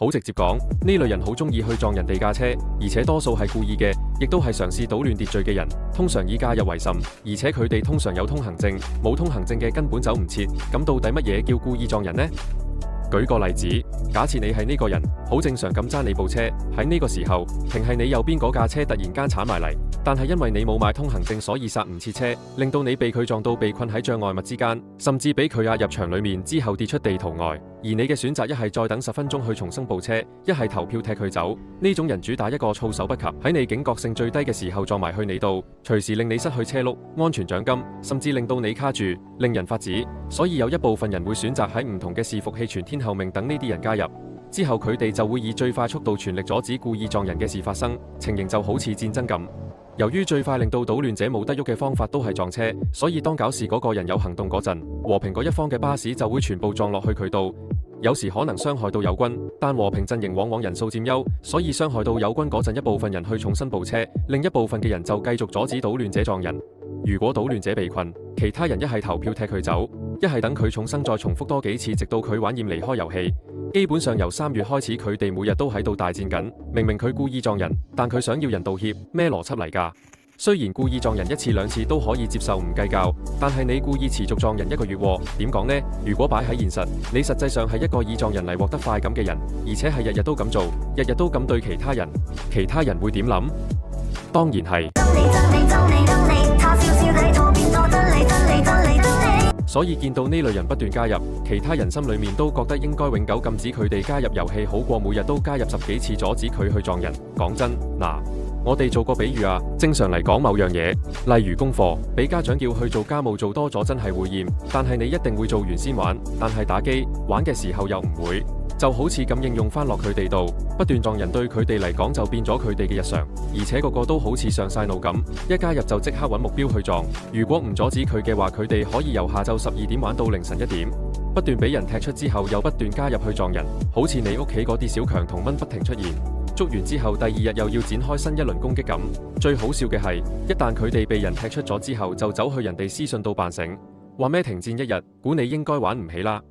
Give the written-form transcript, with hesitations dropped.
好直接講，呢類人好中意去撞人哋架車，而且多數係故意嘅，亦都係嘗試搗亂秩序嘅人，通常以假日為甚，而且佢哋通常有通行證，冇通行證嘅根本走唔切。咁到底乜嘢叫故意撞人呢？舉個例子，假設你係呢個人，好正常咁揸你部車，喺呢個時候，停係你右邊嗰架車突然間鏟埋嚟，但係因為你冇買通行證，所以剎唔切車，令到你被佢撞到被困喺障礙物之間，甚至俾佢壓入牆裏面之後跌出地圖外。而你嘅選擇一係再等10分鐘去重生部車，一係投票踢佢走。呢種人主打一個措手不及，喺你警覺性最低嘅時候撞埋去你度，隨時令你失去車轆、安全獎金，甚至令到你卡住，令人髮指。所以有一部分人會選擇喺唔同嘅伺服器全天候命等呢啲人加入，之後佢哋就會以最快速度全力阻止故意撞人嘅事發生，情形就好似戰爭咁。由於最快令到搗亂者冇得喐嘅方法都係撞車，所以當搞事嗰個人有行動嗰陣，和平嗰一方嘅巴士就會全部撞落去佢度。有時可能傷害到友軍，但和平陣營往往人數佔優，所以傷害到友軍嗰陣，一部分人去重新部車，另一部分嘅人就繼續阻止搗亂者撞人。如果搗亂者被困，其他人一係投票踢佢走，一係等佢重生再重複多幾次，直到佢玩厭離開遊戲。基本上由3月開始，佢哋每日都喺度大戰緊。明明佢故意撞人，但佢想要人道歉，咩邏輯嚟㗎？雖然故意撞人1次2次都可以接受唔計較，但係你故意持續撞人1個月喎，點講呢？如果擺喺現實，你實際上係一個以撞人嚟獲得快感嘅人，而且係日日都咁做，日日都咁對其他人，其他人會點諗？當然係。所以見到呢類人不斷加入，其他人心裏面都覺得應該永久禁止佢哋加入遊戲，好過每日都加入10幾次阻止佢去撞人。講真，我哋做個比喻啊，正常嚟講某樣嘢，例如功課，俾家長叫去做家務做多咗真係會厭，但係你一定會做完先玩，但係打機玩嘅時候又唔會，就好似咁應用翻落佢哋度，不斷撞人對佢哋嚟講就變咗佢哋嘅日常，而且個個都好似上晒腦咁，一加入就即刻揾目標去撞，如果唔阻止佢嘅話，佢哋可以由下晝12點玩到凌晨1點，不斷俾人踢出之後又不斷加入去撞人，好似你屋企嗰啲小強同蚊不停出現。捉完之後，第2日又要展開新一輪攻擊咁。最好笑嘅係，一旦佢哋被人踢出咗之後，就走去人哋私信度扮醒，話咩停戰1日，估你應該玩唔起啦。